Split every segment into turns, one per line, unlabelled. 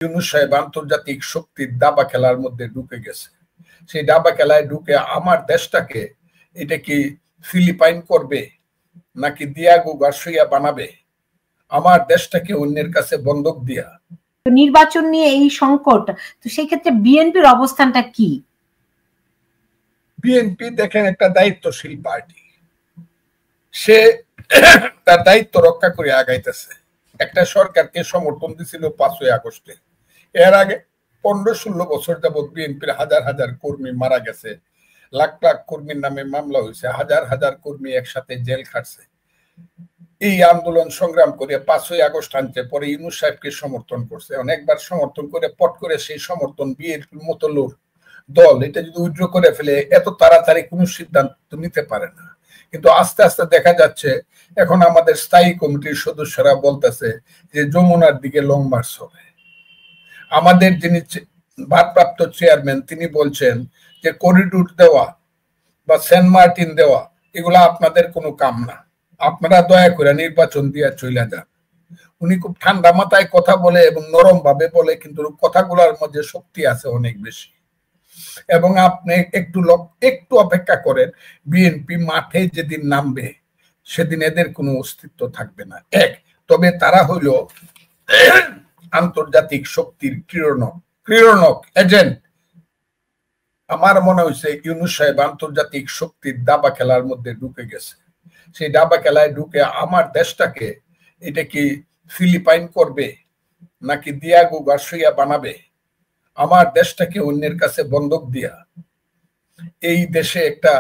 ইউনূস সাহেব আন্তর্জাতিক শক্তির দাবা খেলার মধ্যে ঢুকে গেছে। সেই দাবা খেলায় ঢুকে আমার দেশটাকে এটা কি ফিলিপাইন করবে নাকি দিয়াগো গার্সিয়া বানাবে, আমার দেশটাকে অন্যের কাছে বন্ধক দিয়া।
নির্বাচন নিয়ে এই সংকট, তো সেই ক্ষেত্রে বিএনপির অবস্থানটা কি?
বিএনপি দেখেন একটা দায়িত্বশীল পার্টি, সে তার দায়িত্ব রক্ষা করে আগাইতেছে। একটা সরকারকে সমর্থন দিছিল 5ই আগস্টে। এর আগে 15-16 বছর যাবৎ বিএনপির হাজার হাজার কর্মী মারা গেছে, লাখ লাখ কর্মীর নামে মামলা হয়েছে, হাজার হাজার কর্মী একসাথে জেল খাটছে। এই আন্দোলন সংগ্রাম করে 5ই আগস্ট আনতে পরে ইউনূস সাহেবকে সমর্থন করছে। অনেকবার সমর্থন করে পট করে সেই সমর্থন বিএনপির মতো লোক দল এটা যদি উইথড্র করে ফেলে এত তাড়াতাড়ি কোনো সিদ্ধান্ত নিতে পারে না। কিন্তু আস্তে আস্তে দেখা যাচ্ছে এখন আমাদের স্থায়ী কমিটির সদস্যরা বলতেছে যে যমুনার দিকে লং মার্চ হবে। আমাদের যিনি ভারপ্রাপ্ত চেয়ারম্যান তিনি বলছেন যে করিডোর দেওয়া বা সেন্ট মার্টিন দেওয়া এগুলা আপনাদের কোনো কাম না, আপনারা দয়া করে নির্বাচন দিয়ে চলে যান। উনি খুব ঠান্ডা মাথায় কথা বলে এবং নরম ভাবে বলে, কিন্তু কথাগুলোর মধ্যে শক্তি আছে অনেক বেশি। এবং আপনি একটু অপেক্ষা করেন, বিএনপি মাঠে যেদিন নামবে সেদিন এদের কোনো অস্তিত্ব থাকবে না। তবে তারা হইল আন্তর্জাতিক শক্তির ক্রীড়নক এজেন্ট। আমার মনে হয়েছে ইউনূস সাহেব আন্তর্জাতিক শক্তির দাবা খেলার মধ্যে ঢুকে গেছে। সেই দাবা খেলায় ঢুকে আমার দেশটাকে এটা কি ফিলিপাইন করবে নাকি দিয়াগো গার্সিয়া বানাবে, আমার দেশটাকে অন্যের কাছে বন্ধক দিয়া এই দেশে একটা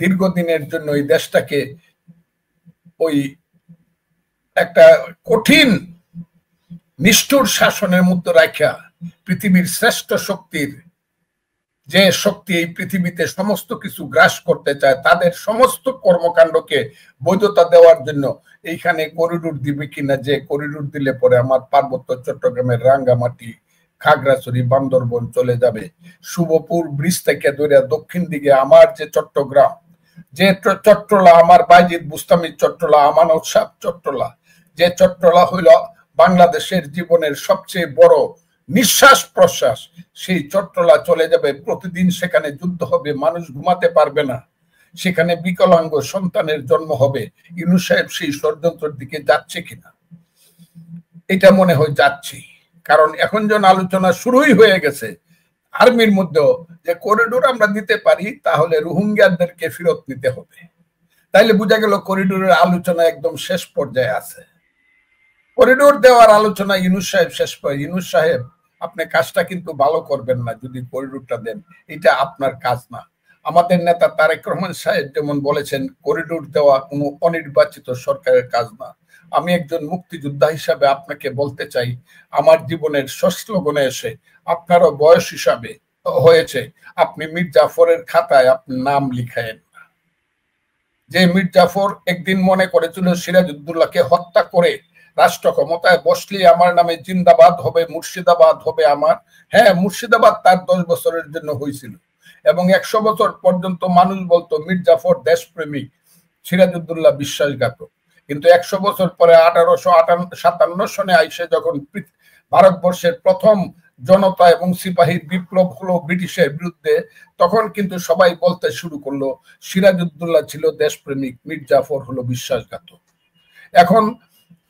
দীর্ঘদিনের জন্য এই দেশটাকে ওই একটা কঠিন নিষ্ঠুর শাসনের মধ্যে রাখা পৃথিবীর শ্রেষ্ঠ শক্তির যে শক্তি এই পৃথিবীতে সমস্ত কিছু গ্রাস করতে চায় তাদের সমস্ত কর্মকাণ্ডকে বৈধতা দেওয়ার জন্য এইখানে করিডোর দিবে কিনা, যে করিডোর দিলে পরে আমার পার্বত্য চট্টগ্রামের রাঙ্গামাটি, খাগড়াছড়ি, বান্দরবন চলে যাবে। শুভপুর ব্রিজ থেকে ধরে দক্ষিণ দিকে আমার যে চট্টগ্রাম, যে চট্টলা আমার বাইজিদ বুস্তামি চট্টলা, আমানত সাহ চট্টলা, যে চট্টলা হইল বাংলাদেশের জীবনের সবচেয়ে বড় নিঃশ্বাস প্রশ্বাস, সেই চট্টলা চলে যাবে। প্রতিদিন সেখানে যুদ্ধ হবে, মানুষ ঘুমাতে পারবে না, সেখানে বিকলাঙ্গ সন্তানের জন্ম হবে। ইউনূস সাহেব সেই ষড়যন্ত্রের দিকে যাচ্ছে কিনা, এটা মনে হয় যাচ্ছি। কারণ এখন যখন আলোচনা শুরুই হয়ে গেছে আর্মির মধ্যেও যে করিডোর আমরা দিতে পারি তাহলে রোহিঙ্গাদেরকে ফেরত নিতে হবে, তাইলে বোঝা গেল করিডোরের আলোচনা একদম শেষ পর্যায়ে আছে। করিডোর দেওয়ার আলোচনা ইউনূস সাহেব শেষ করে। ইউনূস সাহেব আপনি কাজটা কিন্তু ভালো করবেন না যদি করিডোরটা দেন, এটা আপনার কাজ না। আমাদের নেতা তারেক রহমান সাহেব যেমন বলেছেন করিডোর দেওয়া কোনো অনির্বাচিত সরকারের কাজ না। আমি একজন মুক্তিযোদ্ধা হিসাবে আপনাকে বলতে চাই, আমার জীবনের ষষ্ঠ লগনে এসে আপনারও বয়স হিসাবে হয়েছে, আপনি মীর জাফরের খাতায় আপনি নাম লিখায়েন না। যে মীর জাফর একদিন মনে করেছিল সিরাজউদ্দৌলাকে হত্যা করে রাষ্ট্র ক্ষমতায় বসলে আমার নামে জিন্দাবাদ হবে, মুর্শিদাবাদ হবে আমার। হ্যাঁ, মুর্শিদাবাদ তার 10 বছরের জন্য হয়েছিল এবং 100 বছর পর্যন্ত মানুষ বলতো মীর জাফর দেশপ্রেমিক, সিরাজউদ্দৌলা বিশ্বাসঘাতক। কিন্তু 100 বছর পরে 1857 সনে আইসে যখন ভারতবর্ষের প্রথম জনতা এবং সিপাহীর বিপ্লব হলো ব্রিটিশের বিরুদ্ধে, তখন কিন্তু সবাই বলতে শুরু করলো সিরাজউদ্দৌলা ছিল দেশপ্রেমিক, মীর জাফর হলো বিশ্বাসঘাতক। এখন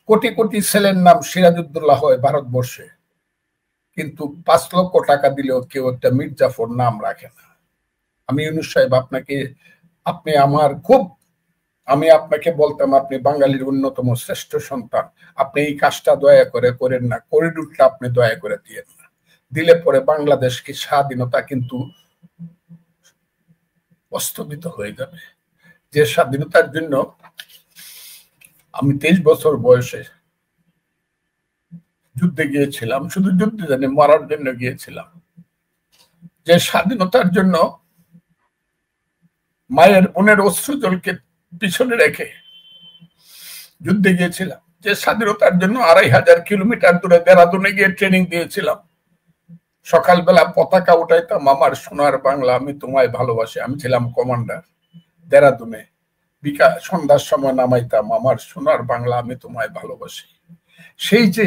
কোটি কোটি ছেলের নাম সিরাজউদ্দৌলা হয় ভারতবর্ষে, কিন্তু 5 লক্ষ টাকা দিলেও কেউ একটা মীর জাফর নাম রাখে না। আমি ইউনূস সাহেব আমি আপনাকে বলতাম আপনি বাঙালির অন্যতম শ্রেষ্ঠ সন্তান, আপনি এই কাজটা দয়া করে করেন না, করিডোরটা আপনি দয়া করে দিয়েন না। দিলে পরে বাংলাদেশকে স্বাধীনতা কিন্তু অস্তমিত হয়ে যাবে। যে স্বাধীনতার জন্য আমি 23 বছর বয়সে যুদ্ধে গিয়েছিলাম, শুধু যুদ্ধে জানি মারার জন্য গিয়েছিলাম, যে স্বাধীনতার জন্য মায়ের বোনের অশ্রুজলকে পিছনে রেখে যুদ্ধে গিয়েছিলাম, যে স্বাধীনতার জন্য 2500 কিলোমিটার দূরে দেরাদুনে গিয়ে ট্রেনিং দিয়েছিলাম। সকালবেলা পতাকা উঠাইতাম, আমার সোনার বাংলা আমি তোমায় ভালোবাসি। আমি ছিলাম কমান্ডার দেরাদুনে। সন্ধ্যার সময় নামাইতাম, আমার সোনার বাংলা আমি তোমায় ভালোবাসি। সেই যে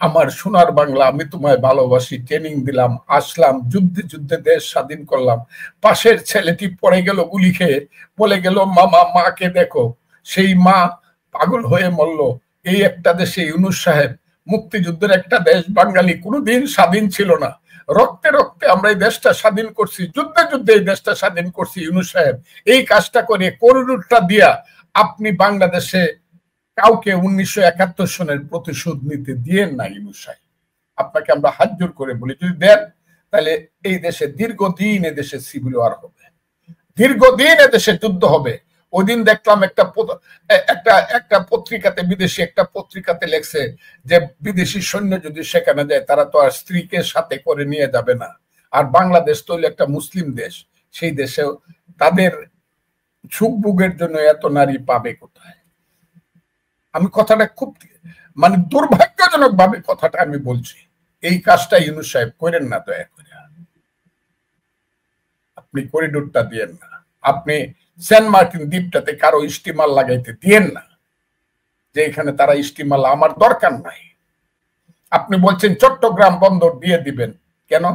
আমার সোনার বাংলা, আমি তোমায় ভালোবাসি, ট্রেনিং দিলাম, আসলাম, যুদ্ধে যুদ্ধে দেশ স্বাধীন করলাম। পাশের ছেলেটি পড়ে গেল গুলি খেয়ে, বলে গেল মামা মাকে দেখো, সেই মা পাগল হয়ে মরল। এই একটা দেশে ইউনূস সাহেব, মুক্তিযুদ্ধের একটা দেশ, বাঙালি কোনোদিন স্বাধীন ছিল না। রক্তে রক্তে আমরা এই দেশটা স্বাধীন করছি, যুদ্ধে যুদ্ধে এই দেশটা স্বাধীন করছি। ইউনূস সাহেব এই কাজটা করে করিডোরটা দিয়া আপনি বাংলাদেশে কাউকে 1971 সনের প্রতিশোধ নিতে দিয়েন না। ইউনূস সাহেব, আপনাকে আমরা হাত জোর করে বলি, যদি দেন তাহলে এই দেশে দীর্ঘদিন এদেশে সিভিল ওয়ার হবে, দীর্ঘদিন এদেশে যুদ্ধ হবে। ওই দিন দেখলাম একটা পত্রিকাতে, বিদেশি একটা পত্রিকাতে লেখছে যে বিদেশি সৈন্য যদি সেখানে যায় তারা তো আর স্ত্রীকে সাথে করে নিয়ে যাবে না। আর বাংলাদেশ তো একটা মুসলিম দেশ, সেই দেশেও তাদের সুখভোগের জন্য এত নারী পাবে কোথায়? আমি কথাটা খুব মানে দুর্ভাগ্যজনক ভাবে কথাটা আমি বলছি। এই কাজটা ইউনূস সাহেব করেন না, দয়া করে আপনি করিডোরটা দিয়েন না। আপনি সেন্ট মার্টিন দ্বীপটাতে কারো স্টিমার লাগাইতে দিয়েন না, যে এখানে তারা স্টিমার, আমার দরকার নাই। আপনি বলছেন চট্টগ্রাম বন্দর দিয়ে দিবেন, কেন?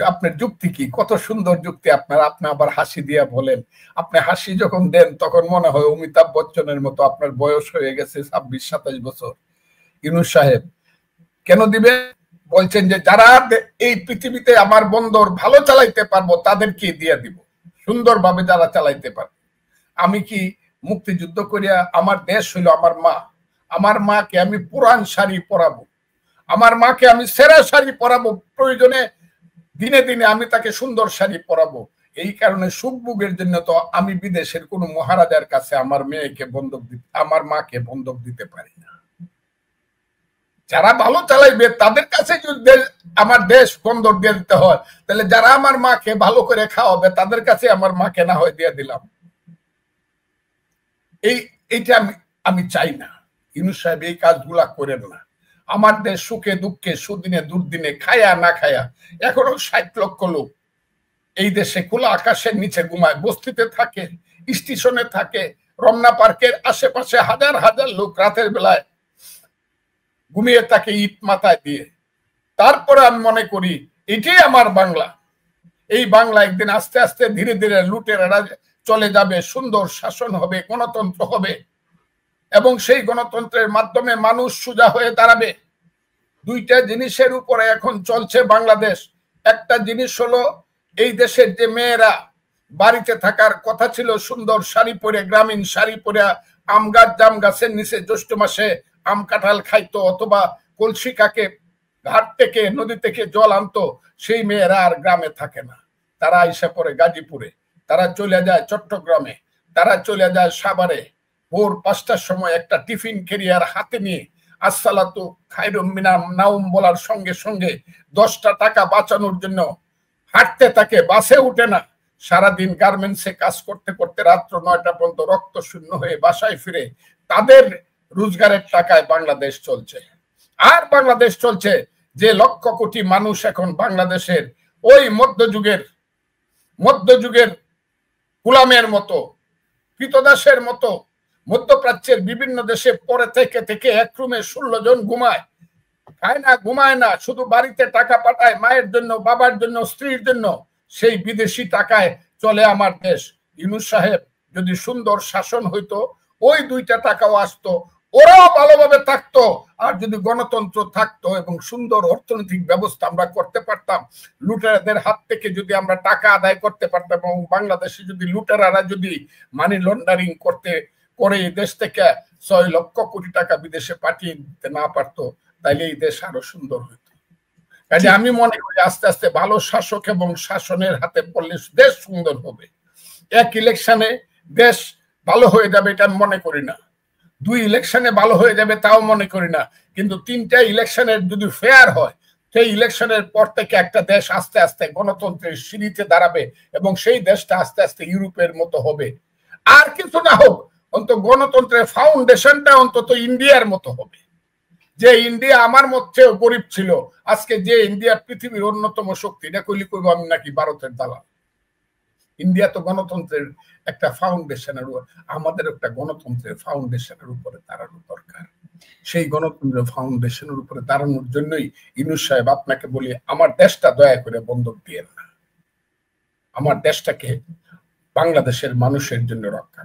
আপনার যুক্তি কি? কত সুন্দর যুক্তি আপনার। আপনি আবার হাসি দিয়া বলেন। আপনি হাসি যখন দেন তখন মনে হয় অমিতাভ বচ্চনের মতো আপনার বয়স হয়ে গেছে 26-27 বছর। ইউনূস সাহেব কেন দিবেন? বলছেন যে যারা এই পৃথিবীতে আমার বন্দর ভালো চালাইতে পারবো তাদেরকে দিয়ে দিব, সুন্দরভাবে যারা চালাইতে পারবে। আমি কি মুক্তিযুদ্ধ করিয়া, আমার দেশ হইল আমার মা, আমার মাকে আমি পুরান শাড়ি পরাবো, আমার মাকে আমি সেরা শাড়ি পরাবো, প্রয়োজনে দিনে দিনে আমি তাকে সুন্দর শাড়ি পরাবো। এই কারণে সুখভোগের জন্য তো আমি বিদেশের কোন মহারাজার কাছে আমার মেয়েকে বন্ধক দিতে, আমার মাকে বন্ধক দিতে পারি না। যারা ভালো চালাইবে তাদের কাছে যদি আমার দেশ বন্দর দিয়ে দিতে হয়, তাহলে যারা আমার মাকে ভালো করে খাওয়াবে তাদের কাছে আমার মাকে না হয় দিয়ে দিলাম। এইটা আমি চাই না। ইউনূস সাহেব এই কাজগুলা করেন না। আমার দেশ সুখে দুঃখে, সুদিনে দুর্দিনে, খায়া না খায়া, এখনো 60 লক্ষ লোক এই দেশে খোলা আকাশের নিচে ঘুমায়, বস্তিতে থাকে, স্টেশনে থাকে, রমনা পার্কের আশেপাশে হাজার হাজার লোক রাতের বেলায় ঘুমিয়ে থাকে ইট মাথায় দিয়ে। তারপরে আমি মনে করি এটাই আমার বাংলা। এই বাংলা একদিন আস্তে আস্তে ধীরে ধীরে লুটেরারা চলে যাবে, সুন্দর শাসন হবে, গণতন্ত্র হবে, এবং সেই গণতন্ত্রের মাধ্যমে মানুষ সোজা হয়ে দাঁড়াবে। দুইটা জিনিসের উপরে এখন চলছে বাংলাদেশ। একটা জিনিস হলো এই দেশের যে মেয়েরা বাড়িতে থাকার কথা ছিল সুন্দর শাড়ি পরে, গ্রামীণ শাড়ি পরে আম গাছ জাম গাছের নিচে জ্যৈষ্ঠ মাসে আম কাঁঠাল খাইতো, অথবা কলসি কাকে ঘাট থেকে নদী থেকে জল আনতো, সেই মেয়েরা আর গ্রামে থাকে না। তারা আইসা পড়ে গাজীপুরে, তারা চলে যায় চট্টগ্রামে, তারা চলে যায় সাভারে। ভোর 5টার সময় একটা টিফিন ক্যারিয়ার হাতে নিয়ে আসসালাতু খায়রুম মিনান নাউম বলার সঙ্গে সঙ্গে 10টা টাকা বাঁচানোর জন্য হাঁটতে থাকে, বাসে উঠে না। সারাদিন গার্মেন্টসে কাজ করতে করতে রাত্র 9টা পর্যন্ত রক্ত শূন্য হয়ে বাসায় ফিরে তাদের রোজগারের টাকায় বাংলাদেশ চলছে। আর বাংলাদেশ চলছে যে লক্ষ কোটি মানুষ এখন বাংলাদেশের ওই মধ্যযুগের গোলামের মতো, কৃতদাসের মতো, মধ্যপ্রাচ্যের বিভিন্ন দেশে পরে থেকে থেকে এক রুমে 16 জন ঘুমায়, খায় না, ঘুমায় না, শুধু বাড়িতে টাকা পাঠায় মায়ের জন্য, বাবার জন্য, স্ত্রীর জন্য। সেই বিদেশি টাকায় চলে আমার দেশ। ইউনূস সাহেব, যদি সুন্দর শাসন হইতো, ওই 2টা টাকাও আসতো, ওরাও ভালোভাবে থাকতো। আর যদি গণতন্ত্র থাকতো এবং সুন্দর অর্থনৈতিক ব্যবস্থা আমরা করতে পারতাম, লুটেরাদের হাত থেকে যদি আমরা টাকা আদায় করতে পারতাম, এবং বাংলাদেশে যদি লুটেরারা যদি মানি লন্ডারিং করে দেশ থেকে 6 লক্ষ কোটি টাকা বিদেশে পাঠিয়ে দিতে না পারতো, তাইলে এই দেশ আরো সুন্দর হইতো। কাজে আমি মনে করি আস্তে আস্তে ভালো শাসক এবং শাসনের হাতে পড়লে দেশ সুন্দর হবে। এক ইলেকশনে দেশ ভালো হয়ে যাবে এটা আমি মনে করি না, 2 ইলেকশনে ভালো হয়ে যাবে তাও মনে করি না, কিন্তু 3টা ইলেকশনের যদি ফেয়ার হয়, সেই ইলেকশনের পর থেকে একটা দেশ আস্তে আস্তে গণতন্ত্রের সিঁড়িতে দাঁড়াবে, এবং সেই দেশটা আস্তে আস্তে ইউরোপের মতো হবে। আর কিছু না হোক, অন্তত গণতন্ত্রের ফাউন্ডেশনটা অন্তত ইন্ডিয়ার মতো হবে। যে ইন্ডিয়া আমার মধ্যে গরিব ছিল, আজকে যে ইন্ডিয়া পৃথিবীর অন্যতম শক্তি, এটা কইলি কইব আমি নাকি ভারতের দালাল। ইন্ডিয়া তো গণতন্ত্রের একটা ফাউন্ডেশনের, আমাদের একটা গণতন্ত্রের ফাউন্ডেশনের উপরে দাঁড়ানো দরকার। সেই গণতন্ত্র ফাউন্ডেশনের উপরে দাঁড়ানোর জন্যই ইউনূস সাহেব আপনাকে বলি, আমার দেশটা দয়া করে বন্ধক দিয়েন না, আমার দেশটাকে বাংলাদেশের মানুষের জন্য রক্ষা